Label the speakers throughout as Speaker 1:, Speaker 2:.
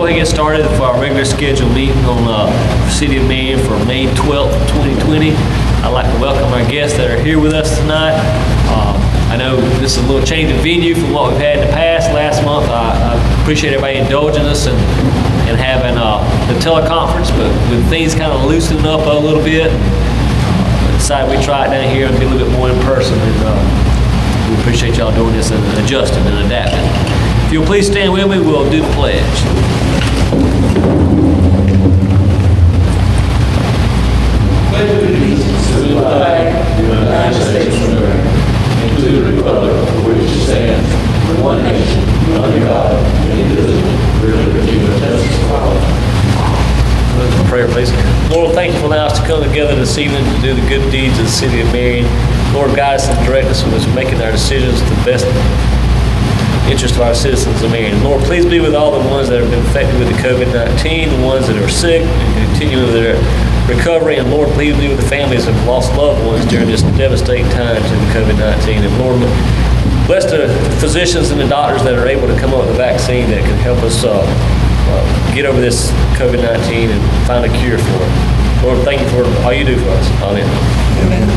Speaker 1: go ahead and get started for our regular scheduled meeting on City of Marion for May 12th, 2020. I'd like to welcome our guests that are here with us tonight. I know this is a little change of venue from what we've had in the past. Last month, I appreciate everybody indulging us and having the teleconference, but with things kind of loosening up a little bit, decided we try it down here and be a little bit more in person. And we appreciate y'all doing this and adjusting and adapting. If you'll please stand with me, we'll do the pledge.
Speaker 2: Pledge allegiance to the flag of the United States of America and to the republic for which it stands, one nation, under God, indivisible, with liberty and justice for all.
Speaker 1: Prayer, please. Lord, thank you for allowing us to come together this evening to do the good deeds of the City of Marion. Lord, guide us and direct us as we're making our decisions to the best interest of our citizens of Marion. Lord, please be with all the ones that have been affected with the COVID-19, the ones that are sick and continuing their recovery. And Lord, please be with the families that have lost loved ones during this devastating time to the COVID-19. And Lord, bless the physicians and the doctors that are able to come up with a vaccine that can help us get over this COVID-19 and find a cure for it. Lord, thank you for all you do for us. Amen.
Speaker 2: Amen.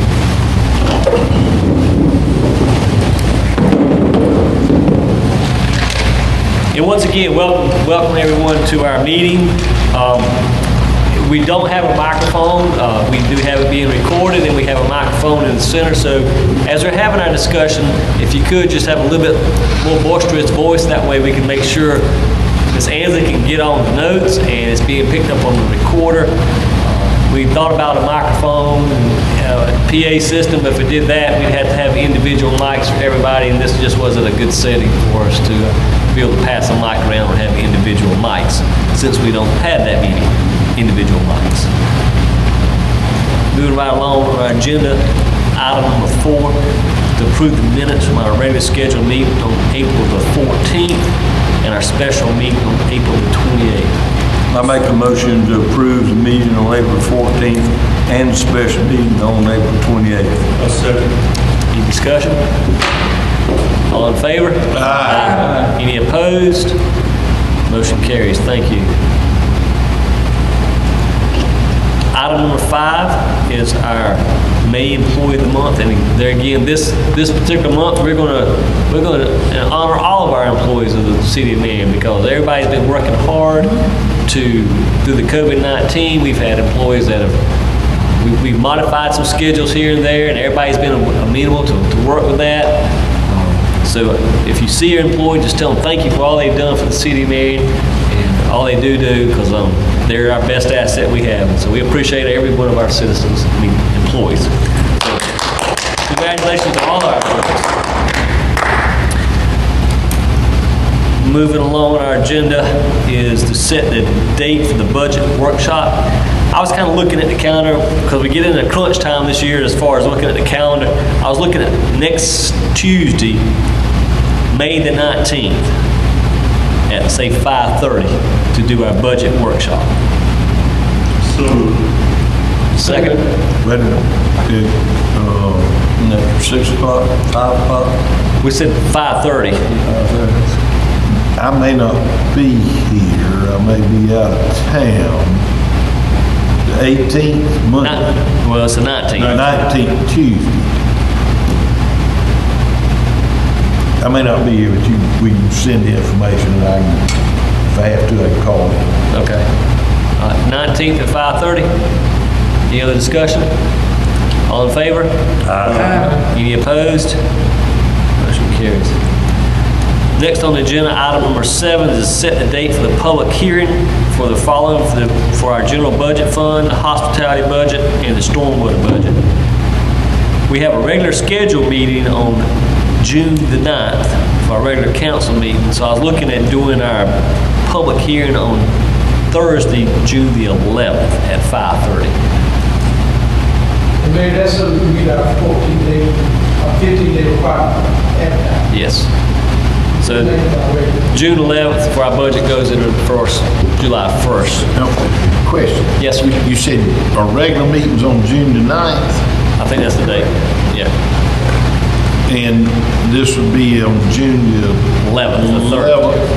Speaker 1: And once again, welcome everyone to our meeting. We don't have a microphone. We do have it being recorded, and we have a microphone in the center. So as we're having our discussion, if you could just have a little bit more boisterous voice, that way we can make sure Ms. Ansley can get on the notes and it's being picked up on the recorder. We thought about a microphone, a PA system, but if we did that, we'd have to have individual mics for everybody, and this just wasn't a good setting for us to be able to pass a mic around and have individual mics, since we don't have that many individual mics. Moving right along on our agenda, item number 4, to approve the minutes from our regular scheduled meeting on April the 14th and our special meeting on April the 28th.
Speaker 3: I make a motion to approve the meeting on April 14th and the special meeting on April 28th.
Speaker 2: I'll second.
Speaker 1: Any discussion? All in favor?
Speaker 3: Aye.
Speaker 1: Any opposed? Motion carries. Thank you. Item number 5 is our May Employee of the Month, and there again, this particular month we're going to honor all of our employees of the City of Marion, because everybody's been working hard through the COVID-19. We've had employees that have we've modified some schedules here and there, and everybody's been amenable to work with that. So if you see your employee, just tell them thank you for all they've done for the City of Marion and all they do, because they're our best asset we have. And so we appreciate every one of our citizens, employees. So, congratulations to all our employees. Moving along on our agenda is to set the date for the budget workshop. I was kind of looking at the calendar, because we get into crunch time this year as far as looking at the calendar. I was looking at next Tuesday, May the 19th, at say 5:30 to do our budget workshop.
Speaker 2: So,
Speaker 1: Second?
Speaker 3: Wait a minute. 6 o'clock, 5 o'clock?
Speaker 1: We said 5:30.
Speaker 3: I may not be here. I may be out of town. The 18th, Monday.
Speaker 1: Well, it's the 19th.
Speaker 3: 19th, Tuesday. I may not be here, but we can send the information, and I can, if I have to, I can call you.
Speaker 1: Okay. 19th at 5:30. Any other discussion? All in favor? Aye. Any opposed? Motion carries. Next on the agenda, item number 7 is to set the date for the public hearing for the following for our general budget fund, the hospitality budget, and the stormwater budget. We have a regular scheduled meeting on June the 9th for our regular council meeting. So I was looking at doing our public hearing on Thursday, June the 11th at 5:30.
Speaker 4: And Mayor, that's so we meet our 14-day, our 15-day requirement advertising.
Speaker 1: Yes. So June 11th for our budget goes into July 1st.
Speaker 3: No, question.
Speaker 1: Yes, sir.
Speaker 3: You said our regular meeting's on June the 9th,
Speaker 1: I think that's the date. Yeah.
Speaker 3: and this would be on June the
Speaker 1: 11th, the 3rd.
Speaker 3: 11th.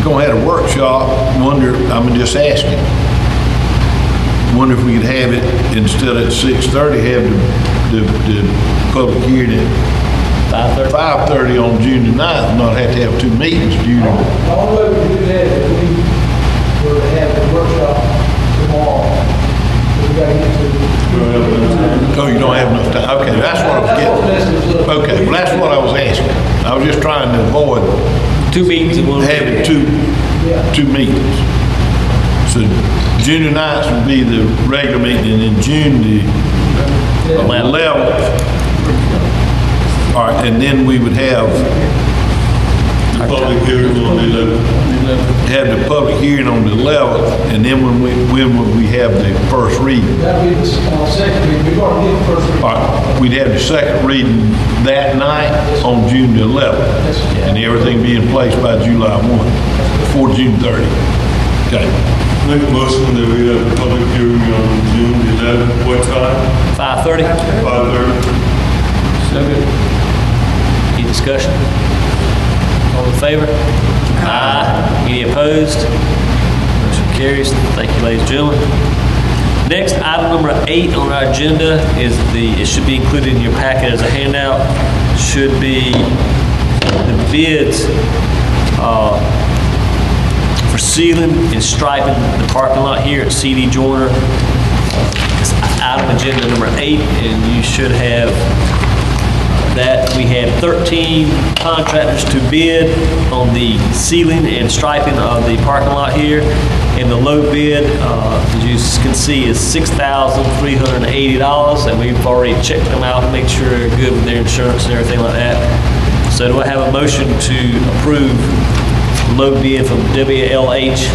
Speaker 3: gonna have a workshop, I'm just asking. Wonder if we could have it, instead of at 6:30, have the public hearing at
Speaker 1: 5:30?
Speaker 3: 5:30 on June the 9th, and not have to have two meetings due to,
Speaker 4: The only way we do that is we were to have the workshop tomorrow. We gotta get to.
Speaker 3: oh, you don't have enough time, okay, that's what I was getting. Okay, well, that's what I was asking. I was just trying to avoid
Speaker 1: 2 meetings in one.
Speaker 3: having two meetings. So June the 9th would be the regular meeting, and then June the 11th. All right, and then we would have
Speaker 2: The public hearing on the 11th.
Speaker 3: on the 11th, and then when would we have the first reading?
Speaker 4: That'll be the second reading. We've already did the first reading.
Speaker 3: All right, we'd have the second reading that night on June the 11th, and everything be in place by July 1, before June 30. Okay.
Speaker 2: Make a motion that we have a public hearing on June 11th. What time?
Speaker 1: 5:30?
Speaker 2: 5:30.
Speaker 1: So good. Any discussion? All in favor? Aye. Any opposed? Motion carries. Thank you, ladies and gentlemen. Next, item number 8 on our agenda is it should be included in your packet as a handout, should be the bids for sealing and striping the parking lot here at CD Joyner. It's item agenda number 8, and you should have that. We had 13 contractors to bid on the sealing and striping of the parking lot here. And the low bid, as you can see, is $6,380, and we've already checked them out, make sure they're good with their insurance and everything like that. So do I have a motion to approve low bid from WLH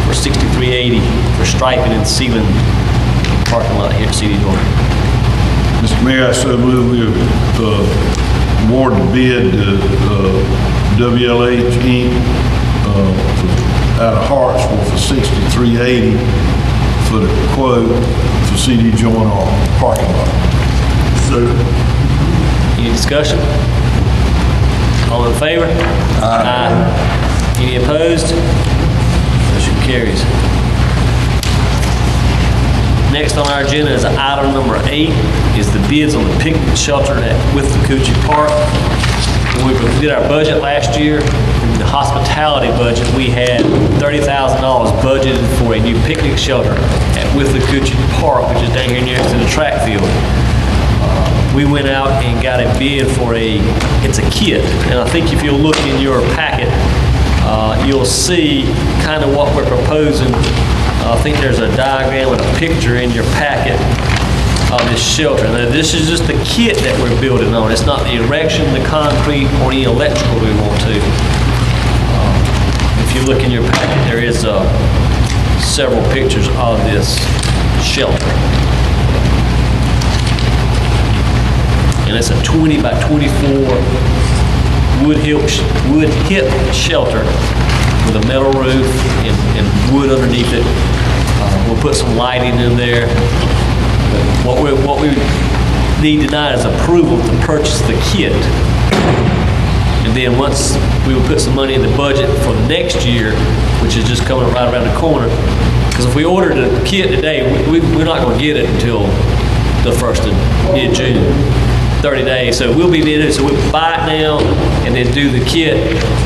Speaker 1: for $6,380 for striping and sealing the parking lot here at CD Joyner?
Speaker 3: Mr. Mayor, I so move we award the bid to WLH Inc. Out of Hartsville for $6,380 for the quote for CD Joyner parking lot.
Speaker 1: Any discussion? All in favor? Aye. Any opposed? Motion carries. Next on our agenda is item number 8, is the bids on the picnic shelter with the Coochie Park. When we did our budget last year, in the hospitality budget, we had $30,000 budgeted for a new picnic shelter with the Coochie Park, which is down here next to the track field. We went out and got a bid for it's a kit, and I think if you'll look in your packet, you'll see kind of what we're proposing. I think there's a diagram and a picture in your packet of this shelter. Now, this is just the kit that we're building on. It's not the erection, the concrete, or any electrical we want to. If you look in your packet, there is several pictures of this shelter. And it's a 20 by 24 wood hip shelter with a metal roof and wood underneath it. We'll put some lighting in there. What we need tonight is approval to purchase the kit. And then once we will put some money in the budget for next year, which is just coming right around the corner. Because if we ordered the kit today, we're not going to get it until the 1st of mid-June. 30 days, so we'll be bidding, so we'll buy it now and then do the kit,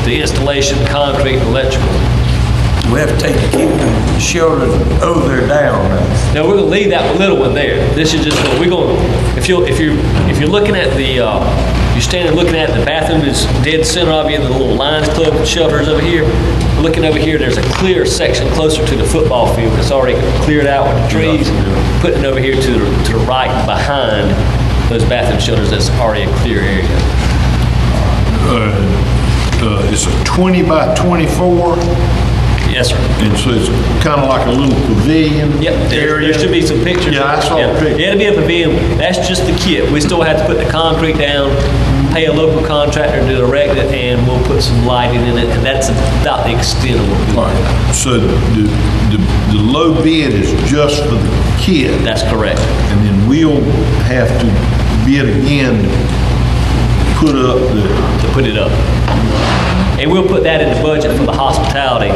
Speaker 1: the installation, concrete, and electrical.
Speaker 5: We have to take the shelter over there down now.
Speaker 1: Now we're gonna leave that little one there. This is just we're going. If you're looking at the, you're standing looking at the bathroom is dead center of you. The little Lions Club shelters over here. Looking over here, there's a clear section closer to the football field. It's already cleared out with the trees. Putting it over here to the right behind those bathroom shelters. That's already a clear area.
Speaker 3: It's a 20 by 24.
Speaker 1: Yes, sir.
Speaker 3: And so it's kind of like a little pavilion.
Speaker 1: Yep, there should be some pictures.
Speaker 3: Yeah, I saw a picture.
Speaker 1: It'll be a pavilion. That's just the kit. We still have to put the concrete down, pay a local contractor to erect it, and we'll put some lighting in it, and that's about the extent of what we do.
Speaker 3: Right. So the low bid is just for the kit.
Speaker 1: That's correct.
Speaker 3: And then we'll have to bid again to put up
Speaker 1: To put it up. And we'll put that in the budget for the hospitality,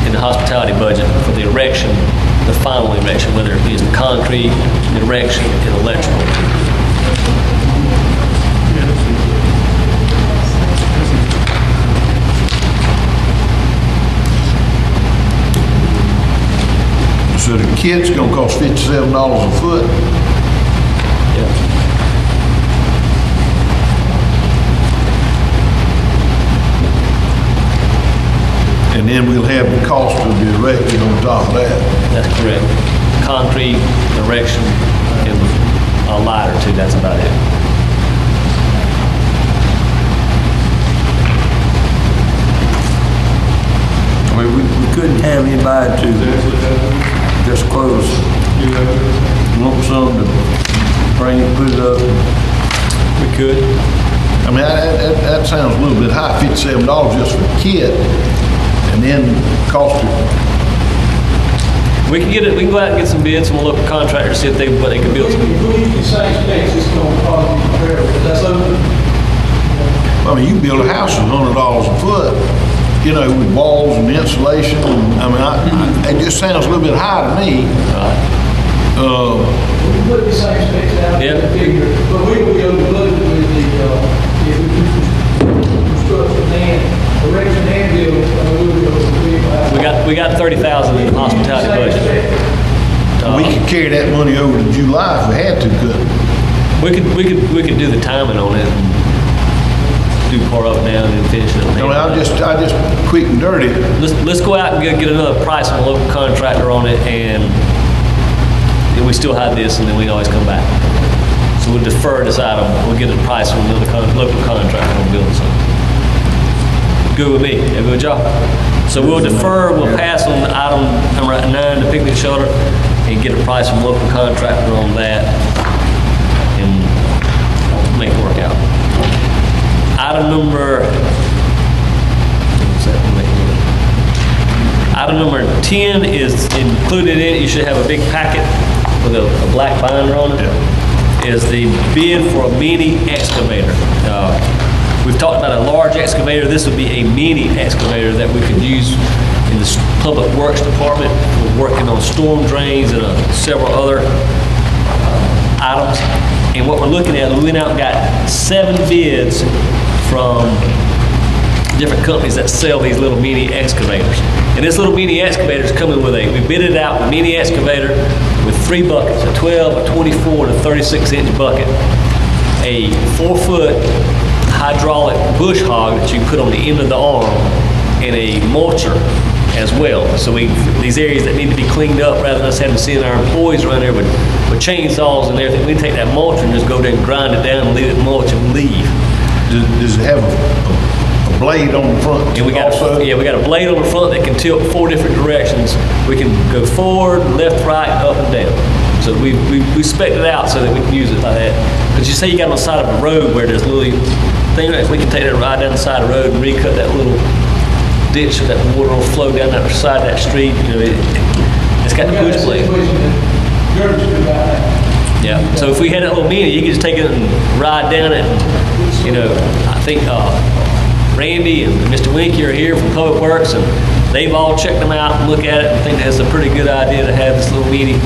Speaker 1: in the hospitality budget for the erection, the final erection, whether it be the concrete, erection, and electrical.
Speaker 3: So the kit's gonna cost $57 a foot?
Speaker 1: Yeah.
Speaker 3: And then we'll have the cost of the erection on top of that.
Speaker 1: That's correct. Concrete, erection, and a light or two, that's about it.
Speaker 5: I mean, we couldn't have anybody to just close, lump sum to bring it, put it up.
Speaker 1: We could.
Speaker 3: I mean, that sounds a little bit high, $57 just for the kit, and then cost of,
Speaker 1: We can get it, we can go out and get some bids from a local contractor, see if they, what they can build some.
Speaker 4: If we use the same specs, it's gonna cost you comparable, because that's open.
Speaker 3: I mean, you can build a house for $100 a foot, you know, with walls and insulation, and, I mean, it just sounds a little bit high to me.
Speaker 4: We can put the same specs out,
Speaker 1: Yeah.
Speaker 4: figure, but we will be over budget with the, if we do construction and erection and build, we will be over.
Speaker 1: We got 30,000 in the hospitality budget.
Speaker 3: We could carry that money over to July if we had to, couldn't we?
Speaker 1: We could do the timing on it and do part of it now and then finish it.
Speaker 3: I mean, I just quick and dirty.
Speaker 1: Let's go out and get another price from a local contractor on it, and we still have this, and then we can always come back. So we'll defer this item. We'll get a price from another local contractor on building something. Good with me. Good with y'all. So we'll defer. We'll pass on item number 9, the picnic shelter, and get a price from a local contractor on that, and make it work out. Item number. Item number 10 is included in it. You should have a big packet with a black binder on it. Is the bid for a mini excavator. We've talked about a large excavator. This would be a mini excavator that we could use in the Public Works Department. We're working on storm drains and several other items. And what we're looking at, we went out and got 7 bids from different companies that sell these little mini excavators. And this little mini excavator is coming with we bid it out with a mini excavator with 3 buckets, a 12, a 24, and a 36-inch bucket, a 4-foot hydraulic bush hog that you put on the end of the arm, and a mulcher as well. So these areas that need to be cleaned up, rather than us having to send our employees around there with chainsaws and everything, we can take that mulcher and just go there and grind it down and leave it mulch and leave.
Speaker 3: Does it have a blade on the front?
Speaker 1: And we got a blade on the front that can tilt 4 different directions. We can go forward, left, right, up, and down. So we spec'd it out so that we can use it like that. But you say you got on the side of a road where there's little thing, if we can take that right down the side of the road and recut that little ditch so that water will flow down that side of that street, you know, it's got the push blade. Yeah. So if we had that little mini, you could just take it and ride down it. And, you know, I think Randy and Mr. Winky are here from Public Works, and they've all checked them out and looked at it and think that's a pretty good idea to have this little mini.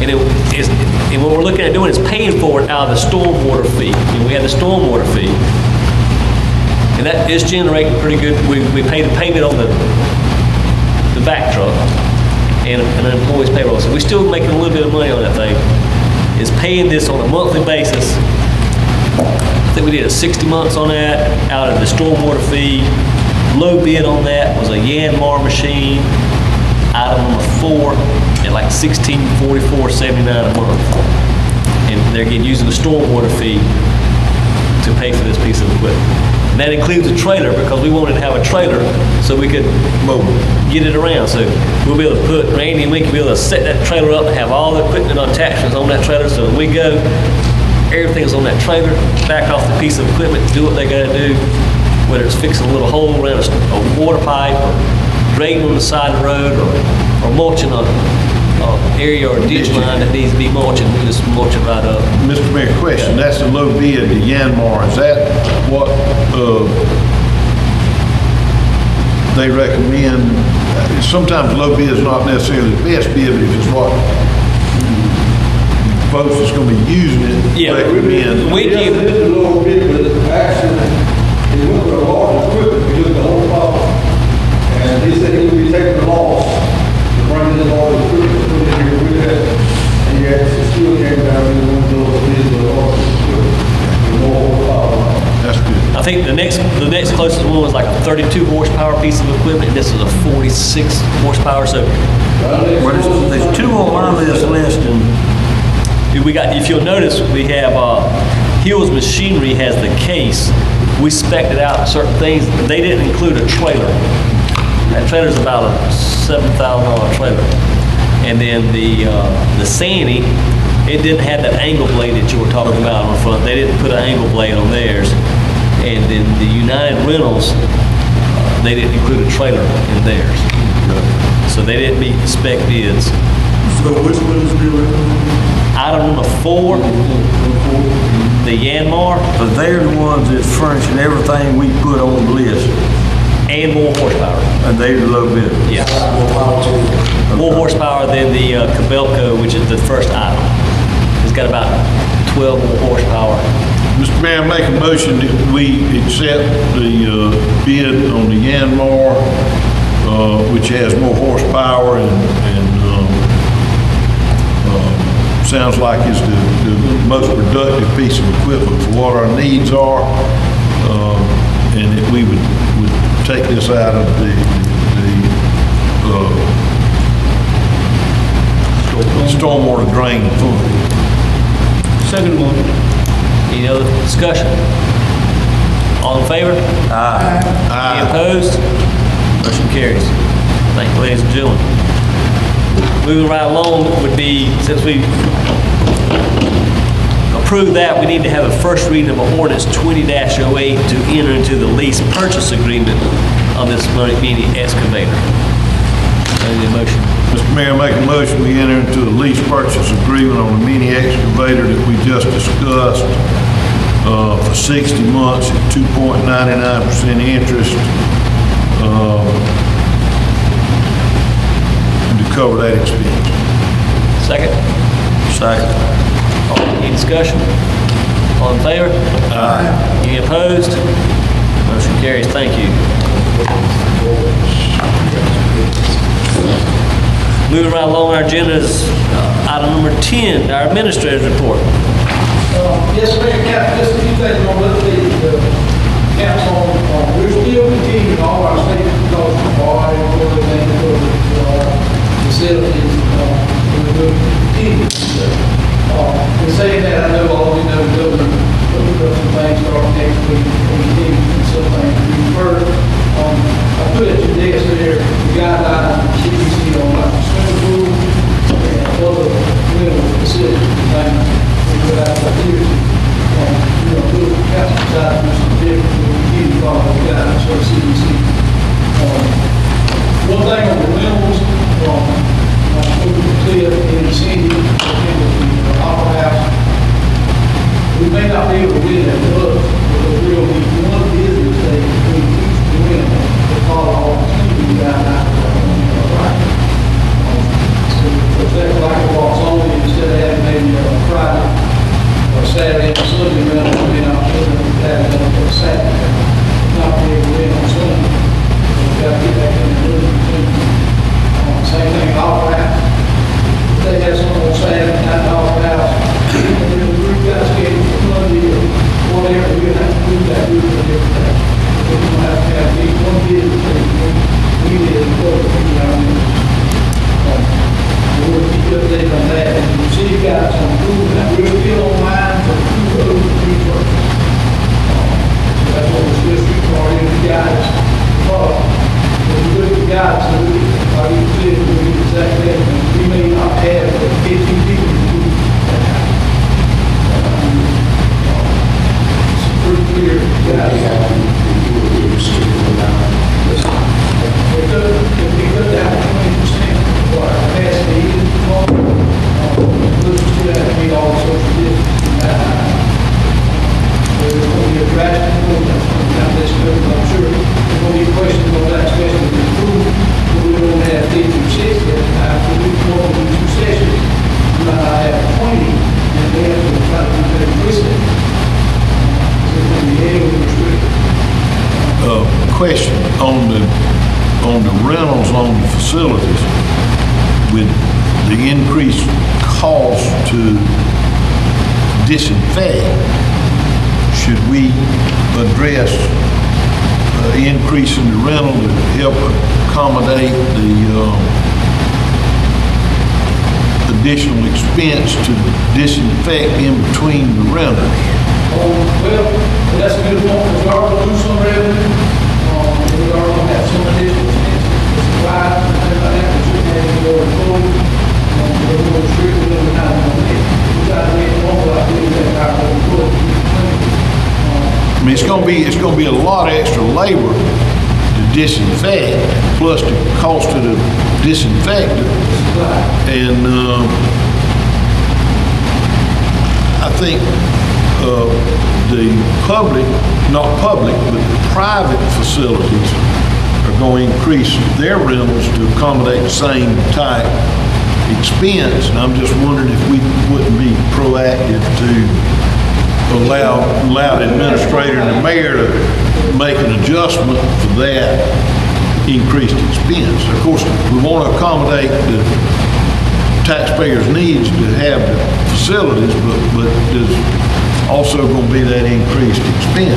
Speaker 1: And and what we're looking at doing is paying for it out of the stormwater fee. And we have the stormwater fee, and that is generating pretty good. We pay the payment on the back truck and an employee's payroll. So we're still making a little bit of money on that thing. Is paying this on a monthly basis. I think we did 60 months on that out of the stormwater fee. Low bid on that was a Yanmar machine, item number 4, at like $1644.79 a month. And they're getting using the stormwater fee to pay for this piece of equipment. And that includes a trailer, because we wanted to have a trailer so we could get it around. So we'll be able to put, Randy and we can be able to set that trailer up and have all the equipment attachments on that trailer. So when we go, everything's on that trailer, back off the piece of equipment, do what they gotta do, whether it's fixing a little hole around a water pipe, or grading on the side of the road, or mulching an area or ditch line that needs to be mulching, we just mulch it right up.
Speaker 3: Mr. Mayor, question, that's the low bid, the Yanmar, is that what, they recommend, sometimes low bid is not necessarily the best bid, but if it's what folks that's gonna be using it
Speaker 1: Yeah.
Speaker 3: recommend.
Speaker 1: We
Speaker 2: Yes,
Speaker 1: keep,
Speaker 2: it is a little bit, but actually, he went for a large equipment, he looked at the whole problem. And he said he would be taking the loss to bring this large equipment, put it here with that. And he had to still came down with one of those bids, the large equipment, the more horsepower.
Speaker 3: That's good.
Speaker 1: I think the next closest one was like a 32 horsepower piece of equipment. This is a 46 horsepower. So
Speaker 5: Well, there's two on my list listing.
Speaker 1: we got, if you'll notice, we have Hills Machinery has the case. We spec'd it out certain things. They didn't include a trailer. That trailer's about a $7,000 trailer. And then the Sandy, it didn't have that angle blade that you were talking about on the front. They didn't put an angle blade on theirs. And then the United Rentals, they didn't include a trailer in theirs. So they didn't meet the spec bids.
Speaker 5: So which one is the recommended?
Speaker 1: Item number 4, the Yanmar,
Speaker 5: But they're the ones that's furnishing everything we put on the list,
Speaker 1: and more horsepower.
Speaker 5: and they're the low bid.
Speaker 1: Yes. More horsepower than the Cabelco, which is the first item. It's got about 12 more horsepower.
Speaker 3: Mr. Mayor, I make a motion that we accept the bid on the Yanmar, which has more horsepower and sounds like it's the most productive piece of equipment for what our needs are, and that we would take this out of the stormwater drain fund.
Speaker 1: Second one. Any other discussion? All in favor?
Speaker 5: Aye.
Speaker 1: Any opposed? Motion carries. Thank you, ladies and gentlemen. Moving right along would be, since we approved that, we need to have a first reading of ordinance 20-08 to enter into the lease purchase agreement on this mini excavator. I need a motion.
Speaker 3: Mr. Mayor, make a motion, we enter into a lease purchase agreement on the mini excavator that we just discussed for 60 months at 2.99% interest to cover that expense.
Speaker 1: Second?
Speaker 5: Second.
Speaker 1: Any discussion? All in favor? Aye. Any opposed? Motion carries. Thank you. Moving right along our agenda is item number 10, our administrator's report.
Speaker 4: Yes, Mayor, Captain, just a few things on the council. We're still continuing all our state laws, everything, facilities, we're continuing. In saying that, I know all we know is looking up some things starting next week, and continue some things. First, I put at your desk there, the guidelines from CDC on like swimming pool and other rental facilities and things. We put out for years. Little council side, do some different, we continue to follow the guidelines for CDC. One thing on the rentals, Cliff and Cindy, the Opera House, we may not be able to win that book, but we'll be one business day between each win to follow all the community guidelines. Right? So that's like a walks only, instead of having maybe a Friday or Saturday and Sunday rental, we may not be able to have it on Saturday, not be able to win on Sunday. We've got to get back in the rhythm too. Same thing, Opera House. They have some on Saturday night, Opera House. And then the group got scheduled for Monday or whatever, we have to do that group for different day. We don't have to have one business day. We did it for the people. We'll keep you updated on that. And the city got some food, and we're still online for 2 roads, 3 trucks. That's what we're still shooting for, in the guys. If we look at the guys, so we, like you said, we do the exact thing. We may not have 15 people to do that. It's pretty clear, guys. If we cut down 20% of our capacity, we'll still have to meet all the social distancing. There's going to be a drastic movement down this road, I'm sure. There's going to be questions on that, especially
Speaker 3: question on the rentals on the facilities with the increased cost to disinfect. Should we address increasing the rental to help accommodate the additional expense to disinfect in between the rentals?
Speaker 4: Well, that's a good point, because we are going to lose some revenue, we are going to have some additional expenses, supplies, and things like that, which we have to go and forward, we're more strictly than we have on it. We try to make it more like we do that, our own.
Speaker 3: I mean, it's gonna be a lot of extra labor to disinfect, plus the cost of the disinfectant. And I think the public, not public, but private facilities are going to increase their rentals to accommodate the same type expense. And I'm just wondering if we wouldn't be proactive to allow the administrator and the mayor to make an adjustment for that increased expense. Of course, we want to accommodate the taxpayers' needs to have the facilities, but there's also going to be that increased expense.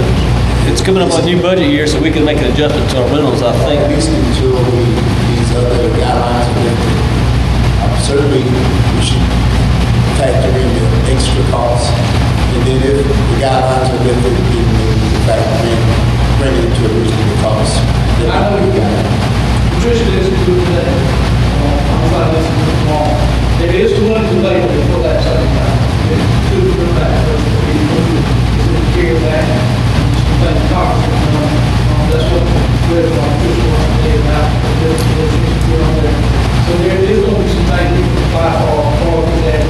Speaker 1: It's coming up on a new budget year, so we can make an adjustment to our rentals, I think.
Speaker 6: At least until these other guidelines are lifted. Certainly, we should factor in the extra costs. And then if the guidelines are lifted, then the factor in bringing it to a reasonable cost. Then
Speaker 4: I know you got it. Patricia is good today. I'm trying to listen to them all. There is too much delay before that second time. It's too good back. It's in the care of that. Some things talks. That's what we're going to do. So there is going to be some things we can apply for that.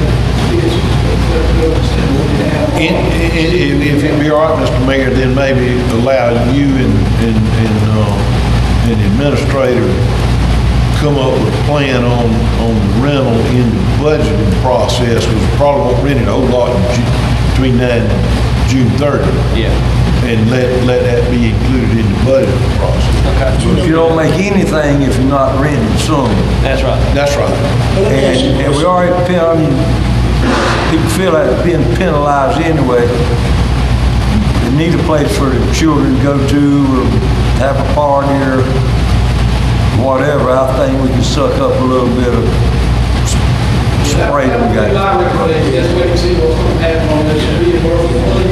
Speaker 3: If it'd be all right, Mr. Mayor, then maybe allow you and the administrator come up with a plan on the rental in the budgeting process, because we probably won't rent it a whole lot between now and June 30th.
Speaker 1: Yeah.
Speaker 3: And let that be included in the budgeting process.
Speaker 1: Okay.
Speaker 5: But you don't make anything if you're not renting some.
Speaker 1: That's right.
Speaker 3: That's right.
Speaker 5: And we already, I mean, people feel like they're being penalized anyway. They need a place for the children to go to or have a party or whatever. I think we can suck up a little bit of spray that we got.
Speaker 4: That's what you see what's going to happen on this reimbursement money.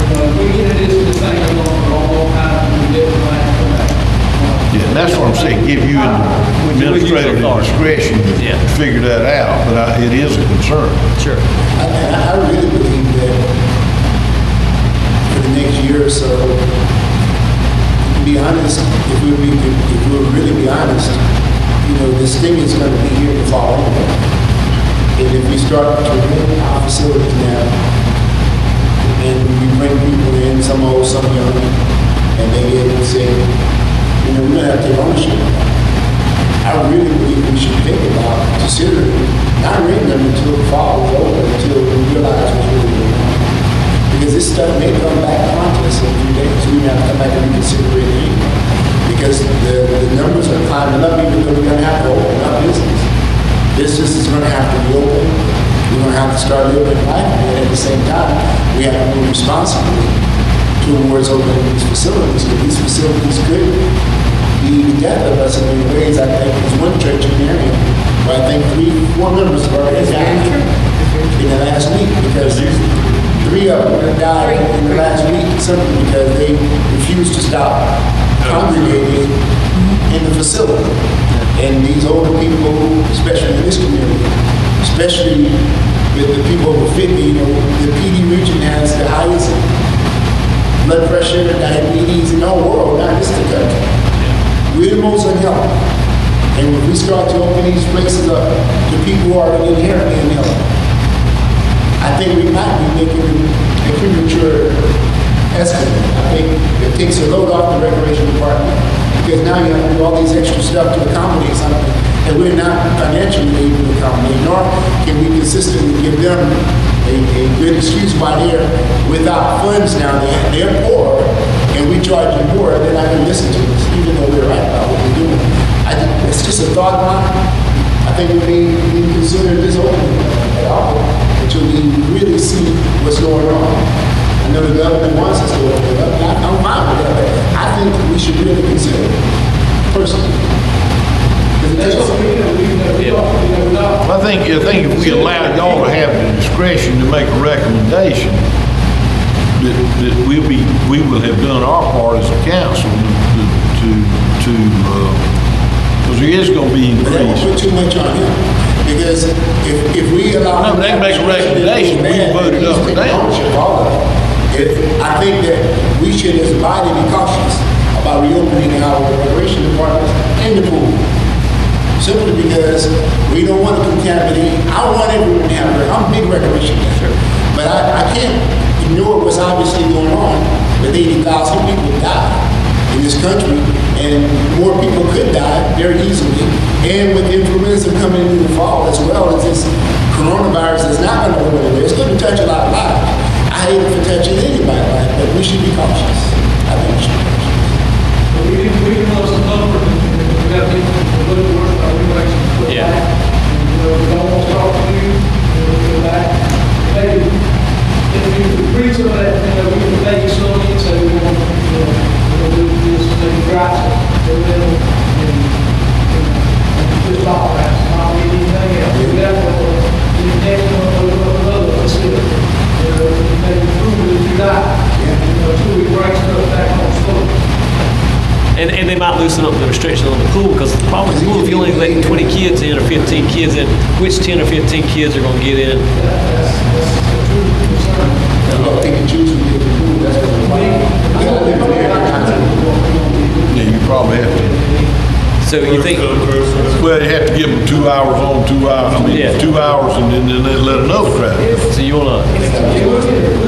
Speaker 4: If we get into this thing, we're going for a long time, and we get it right come back.
Speaker 3: Yeah, and that's what I'm saying, give you and the administrator the discretion
Speaker 1: Yeah.
Speaker 3: to figure that out, but it is a concern.
Speaker 1: Sure.
Speaker 6: I really believe that for the next year or so, to be honest, if we really be honest, this thing is going to be here to fall anyway. And if we start to rent our facilities now, and we bring people in, some old, some young, and they get to say, we're going to have to take ownership. I really believe we should think about considering not renting them until the fall is over, until we realize what's really going on. Because this stuff may come back onto us in a few days. We may have to come back and reconsider it anyway. Because the numbers are climbing up, even though we're going to have to open up business. Business is going to have to be open. We're going to have to start living life, and at the same time, we have to move responsibly towards opening these facilities, because these facilities could be the death of us in many ways. I think there's one church in Marion where I think 3-4 members have already died in the last week, because 3 of them have died in the last week simply because they refused to stop congregating in the facility. And these older people, especially in this community, especially with the people over 50, the PD region has the highest blood pressure and diabetes in the whole world, not just the country. We're the most unhealthy. And when we start to open these places up to people who are inherently unhealthy, I think we might be making a premature estimate. I think it takes a load off the recreation department, because now you have to do all these extra stuff to accommodate something that we're not financially able to accommodate, nor can we consistently give them a good excuse why they're without funds now. They're poor, and we charge you more, they're not gonna listen to us, even though we're right about what we're doing. It's just a thought of mine. I think we consider this open at all, until we really see what's going on. I know the government wants us to open it up, and I'm fine with that, but I think we should really consider it, personally.
Speaker 4: That's what
Speaker 3: I think if we allow y'all to have the discretion to make a recommendation, that we will have done our part as a council because there is going to be
Speaker 6: But that won't
Speaker 3: increase.
Speaker 6: put too much on him, because if we allow.
Speaker 3: No, but they can make a recommendation, we can vote it up or down.
Speaker 6: I think that we should, as a body, be cautious about reopening our recreation departments and the pool. Simply because we don't want to contaminate. I want everyone to have, I'm a big recreation guy. But I can't ignore what's obviously going on, with 80,000 people die in this country, and more people could die very easily. And with influenza coming in the fall, as well as this coronavirus that's not going to go anywhere, it's going to touch a lot of lives. I hate it for touching anybody's life, but we should be cautious. I think we should be cautious.
Speaker 4: we can close the number, we got people who look at work, we can put
Speaker 1: Yeah.
Speaker 4: back. And, we don't want to talk to you, we'll go back. Maybe, if you agree to that, we can make it slow and say we want, we'll do this, maybe drive it, and then, just all that, not need anything else. We got the next one, another, let's see it. Maybe prove it if you like, until we bring stuff back on slow.
Speaker 1: And they might loosen up the restrictions on the pool, because the problem with the pool, if you only let 20 kids in or 15 kids in, which 10 or 15 kids are going to get in?
Speaker 6: You gotta pick and choose who get the food, that's what we're doing. We gotta live in every country.
Speaker 3: Yeah, you probably have to.
Speaker 1: So you think,
Speaker 3: Well, you have to give them 2 hours on, 2 hours,
Speaker 1: Yeah.
Speaker 3: 2 hours, and then let another crowd go.
Speaker 1: so you want to,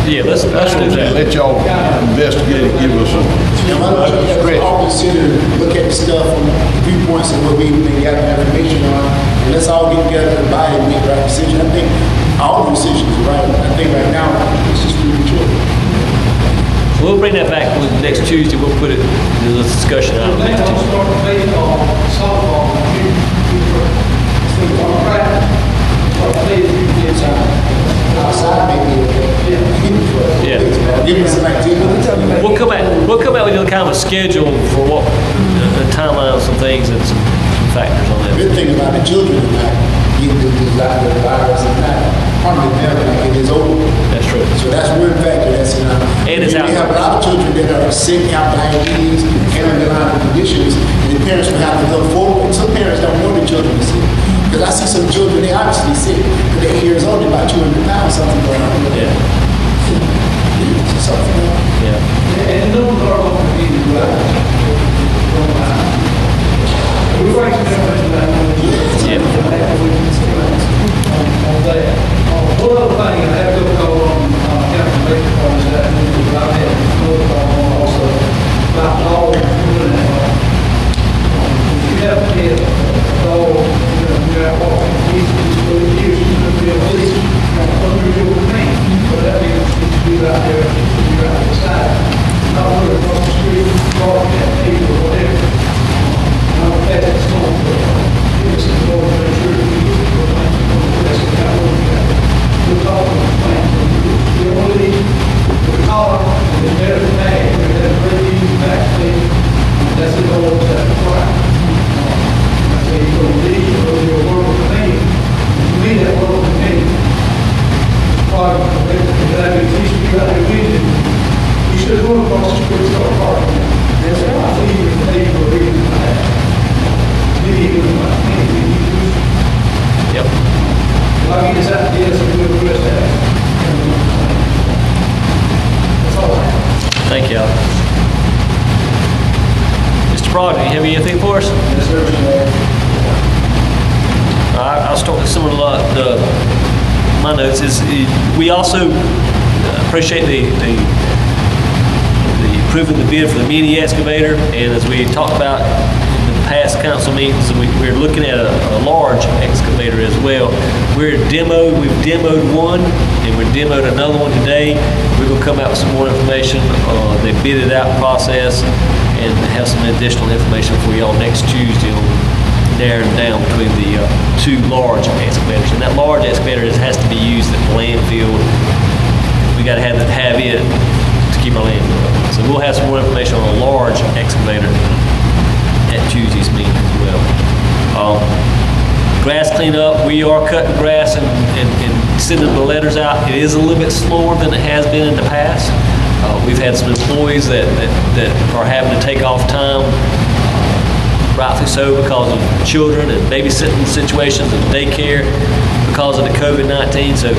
Speaker 1: yeah, let's do that.
Speaker 3: Let y'all investigate and give us a
Speaker 6: Now, why don't you guys all consider, look at the stuff from viewpoints of what we've been gathering information on, and let's all get together and buy and make the right decision. I think all the decisions are right. I think right now, it's just premature.
Speaker 1: We'll bring that back with next Tuesday. We'll put it in the discussion item
Speaker 4: They
Speaker 1: next
Speaker 4: don't
Speaker 1: Tuesday.
Speaker 4: start baseball, softball, practice. Start playing a few kids out.
Speaker 6: Outside, maybe,
Speaker 1: Yeah.
Speaker 6: give them some activity.
Speaker 1: We'll come back with kind of a schedule for what, a timeline on some things and some factors on that.
Speaker 6: Good thing about the children is not getting the virus and not harming them like it is over.
Speaker 1: That's true.
Speaker 6: So that's one factor that's in our.
Speaker 1: And it's out.
Speaker 6: We have a lot of children that are sick, have diabetes, and underlying conditions, and the parents will have to go forward. Some parents don't want their children to sick. Because I see some children, they obviously sick, but they're 8 years old, they're about 200 pounds, something going on.
Speaker 1: Yeah,
Speaker 6: Something going on.
Speaker 1: yeah.
Speaker 4: And the numbers are going to be right. We're going to
Speaker 1: Yeah.
Speaker 4: on that. One other thing, I have to go on, Captain Baker, is that I had another call also about law. You have to get a dog, you have he's for years, he's going to be a police, under your name, but that means he's to be out there, you're out the side. Not really across the street, or that table or whatever. Not that it's not, it's a law, make sure you use it for that's the kind of work you have. We're talking about plans. The only, the collar, the better bag, that really easy back thing, that's the goal of that requirement. I say you go lead, you go to your work with me, to me that work with me. Probably, that would teach you how to read it. You should have gone across the street, start parking. That's right. I think you can leave for reading that. Maybe even maybe you use.
Speaker 1: Yep.
Speaker 4: I mean, is that, yes, we will address that. That's all I have.
Speaker 1: Thank you, Al. Mr. Prod, do you have anything for us?
Speaker 6: Yes, sir,
Speaker 1: All right, I'll start with some of my notes. We also appreciate the approving the bid for the mini excavator, and as we talked about in the past council meetings, we're looking at a large excavator as well. We've demoed one, and we're demoed another one today. we're gonna come out with some more information. They bid it out process and have some additional information for y'all next Tuesday on narrowing down between the two large excavators. And that large excavator has to be used at the landfill. We gotta have it to keep our landfill open. So we'll have some more information on a large excavator at Tuesday's meeting as well. Grass cleanup, we are cutting grass and sending the letters out. It is a little bit slower than it has been in the past. We've had some employees that are having to take off time, rightfully so, because of children and babysitting situations and daycare because of the COVID-19. So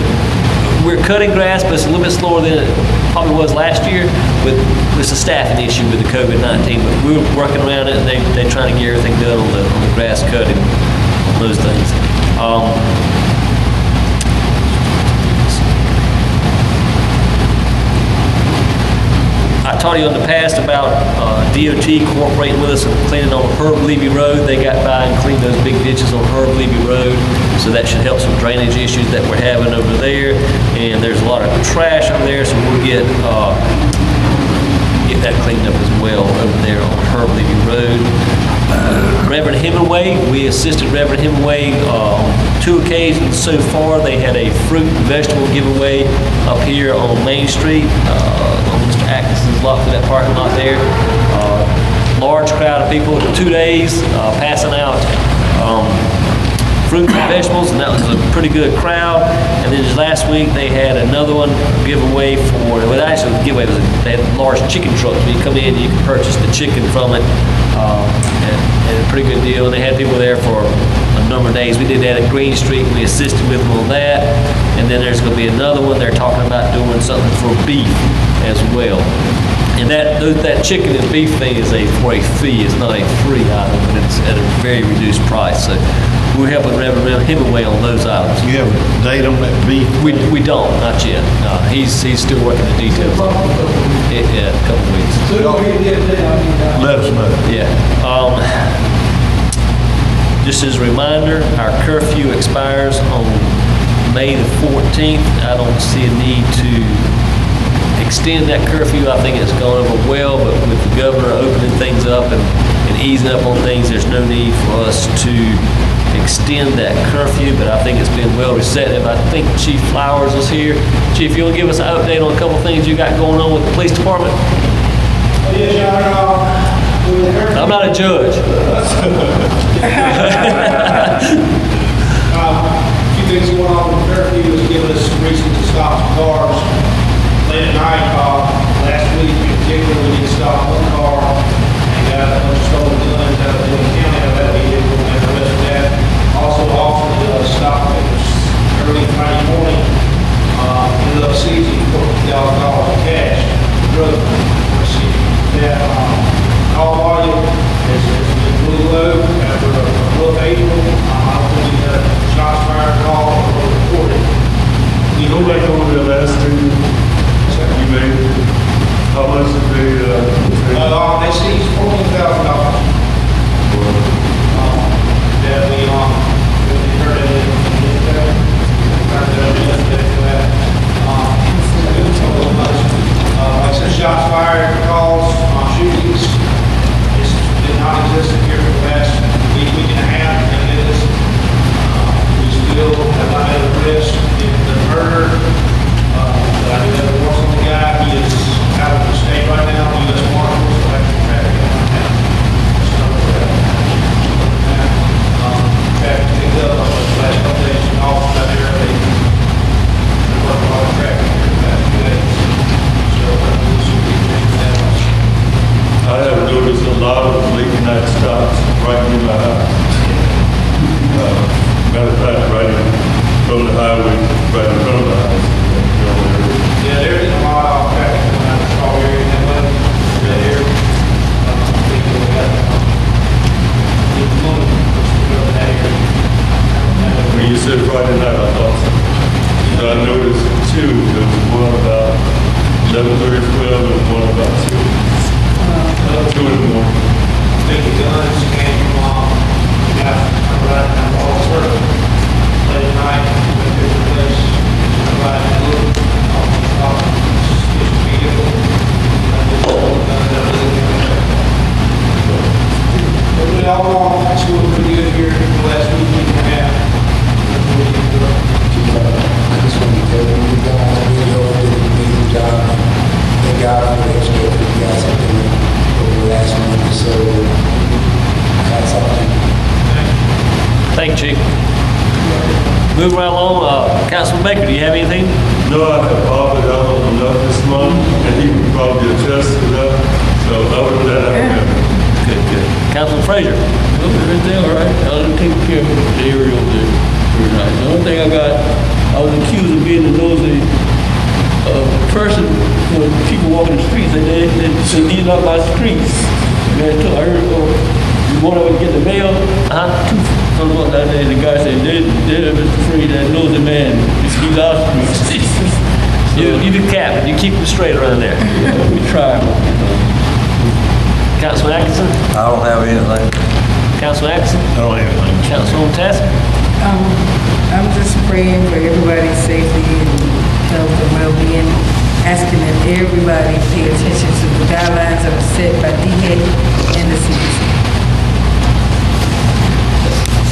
Speaker 1: we're cutting grass, but it's a little bit slower than it probably was last year. With it's a staffing issue with the COVID-19, but we're working around it, and they're trying to get everything done on the grass cutting, those things. I told you in the past about DOT cooperating with us and cleaning on Herb Levy Road. They got by and cleaned those big ditches on Herb Levy Road, so that should help some drainage issues that we're having over there. And there's a lot of trash over there, so we'll get that cleaned up as well over there on Herb Levy Road. Reverend Hemingway, we assisted Reverend Hemingway on 2 occasions so far. They had a fruit and vegetable giveaway up here on Main Street, on Mr. Atkinson's lot for that parking lot there. Large crowd of people, 2 days, passing out fruit and vegetables, and that was a pretty good crowd. And then just last week they had another one giveaway for, well actually the giveaway was, they had large chicken trucks where you come in and you can purchase the chicken from it, and a pretty good deal. And they had people there for a number of days. We did that at Green Street, we assisted with them on that. And then there's going to be another one, they're talking about doing something for beef as well. And that chicken and beef thing is for a fee. It's not a free item, but it's at a very reduced price. So we're helping Reverend Hemingway on those items.
Speaker 3: You have a date on that beef?
Speaker 1: We don't, not yet. No, he's still working the details. Yeah, a couple of weeks.
Speaker 3: Let us know.
Speaker 1: Yeah. Just as a reminder, our curfew expires on May the 14th. I don't see a need to extend that curfew. I think it's gone over well, but with the governor opening things up and easing up on things, there's no need for us to extend that curfew, but I think it's been well receptive. I think Chief Flowers is here. Chief, you want to give us an update on a couple of things you got going on with the police department?
Speaker 4: Yes, Your Honor.
Speaker 1: I'm not a judge.
Speaker 4: A few things going on with the curfew is giving us some reason to stop some cars. Late at night, last week in particular, we did stop one car and got a bunch of stolen guns out of the county out of that vehicle and the rest of that. Also offered stoppers early Friday morning, ended up seizing $40,000 in cash. Drug that call volume is really low after a rough April. I don't think we had shots fired call or reported.
Speaker 7: You go back over the last two you made, how much did they
Speaker 4: They seized $14,000. That we turned it in yesterday. Turned it over yesterday for that. Like I said, shots fired, calls, shootings. It's been non-existent here for the last week and a half. And it is, we still have not had a arrest in the murder. But I do have a warrant on the guy. He is out of the state right now. U.S. Marshals, so I have to track him right now. That's not what we're at. Traffic picked up on the last couple days. And also out there, they work a lot of traffic here the past 2 days. So we'll see if we can make that much.
Speaker 7: I have noticed a lot of late night stops right near my house. Matter of fact, right in from the highway, right in front of the house.
Speaker 4: Yeah, there's a lot of traffic going out of the small area in that way. That area. People got good money to go to that area.
Speaker 7: When you said Friday night, I thought so. So I noticed two. There was one about 11:30, 12, and one about 2. 2 in the morning.
Speaker 4: Think the guns came from, got right now, all sorts of late night, went to the place, right, look,
Speaker 1: Councilman Baker, do you have anything?
Speaker 7: No, I have Bob it out on enough this month, and he would probably attest to that. So other than that, I don't have it.
Speaker 1: Good. Councilman Frazier?
Speaker 2: Everything all right. I was taking care of the area over there. Very nice. The only thing I was accused of being a nosy person. You know, people walking the streets, they leading up my streets. Man, I heard you want to get the mail. From the other day, the guy said, they're Mr. Free, that nosy man. He's our streets.
Speaker 1: You do cap, you keep them straight around there.
Speaker 2: We try.
Speaker 1: Councilman Atkinson?
Speaker 5: I don't have anything.
Speaker 1: Councilman Atkinson?
Speaker 3: I don't have anything.
Speaker 1: Councilwoman Tasker?
Speaker 8: I'm just praying for everybody's safety and health and well-being, asking that everybody pay attention to the guidelines that are set by DHEC and the CDC.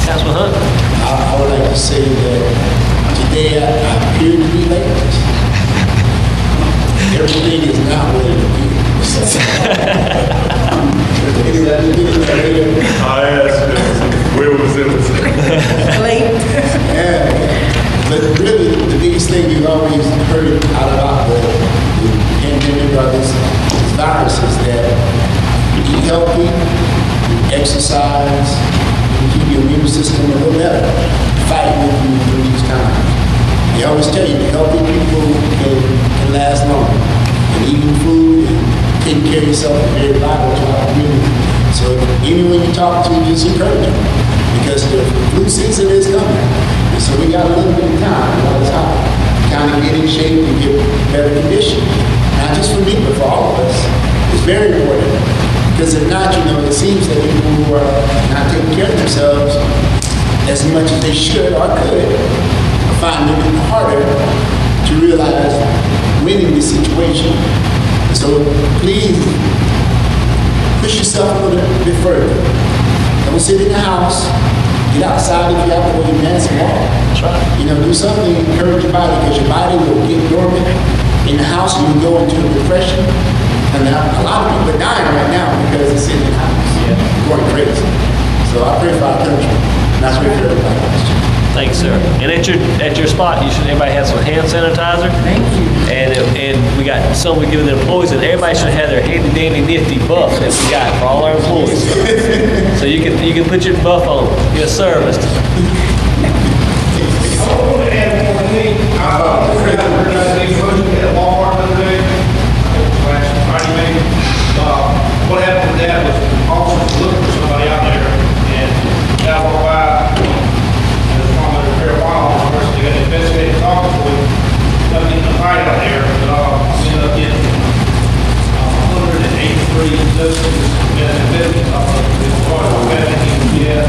Speaker 1: Councilman Hunt?
Speaker 6: I would like to say that today I appear to be late. Everything is not what it appears.
Speaker 7: I asked him, where was it?
Speaker 8: Late.
Speaker 6: Yeah, but really, the biggest thing we've always heard out about the pandemic or this virus is that you eat healthy, you exercise, you keep your immune system a little better, fight with you through these times. They always tell you, healthy people can last longer. And eating food and taking care of yourself is very vital to our community. So anyone you talk to, just encourage them. Because the flu season is coming. And so we got a little bit of time while it's hot. Kind of get in shape and get better condition. Not just for me, but for all of us. It's very important. Because if not, it seems that people who are not taking care of themselves as much as they should or could are finding it harder to realize winning this situation. So please push yourself a little bit further. Don't sit in the house. Get outside if you have to wear your mask and walk.
Speaker 1: That's right.
Speaker 6: Do something to encourage your body, because your body will get dormant. In the house, you will go into a depression. And a lot of people are dying right now because they're sitting in the house. Going crazy. So I pray for our country. And I pray for everybody.
Speaker 1: Thanks, sir. And at your spot, everybody has some hand sanitizer.
Speaker 8: Thank you.
Speaker 1: And we got some we give the employees, and everybody should have their handy dandy nifty buff that we got for all our employees. So you can put your buff on. Yes, sir, Mr.
Speaker 4: I want to add one thing. At Walmart the other day, last Friday maybe. What happened with that was officers looking for somebody out there, and guy walked by, and there's one of their wild officers, they got investigated talking to him, ended up getting a fight out there, but ended up getting 183 justices and investigators off of it. As far as the investigating, yeah,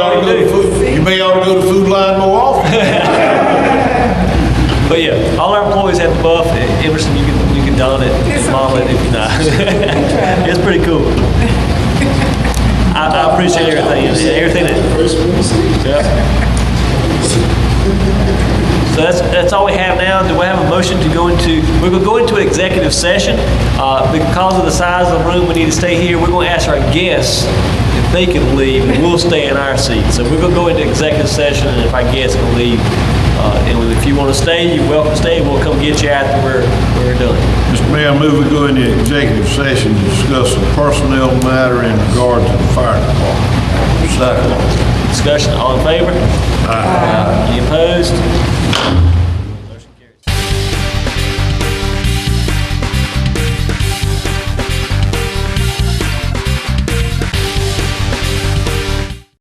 Speaker 3: ought to go to food, you may ought to go to Food Line more often.
Speaker 1: But yeah, all our employees have the buff. Emerson, you can don it and model it if you're not. It's pretty cool. I appreciate everything that. Yeah. So that's all we have now. Do we have a motion to go into, we're going to go into an executive session. Because of the size of the room, we need to stay here. We're going to ask our guests if they can leave, and we'll stay in our seats. So we're going to go into executive session, and if our guests can leave, and if you want to stay, you're welcome to stay. We'll come get you after we're done.
Speaker 3: Mr. Mayor, I move we go into executive session to discuss a personnel matter in regard to the fire department.
Speaker 5: Second.
Speaker 1: Discussion, all in favor? Aye. Any opposed?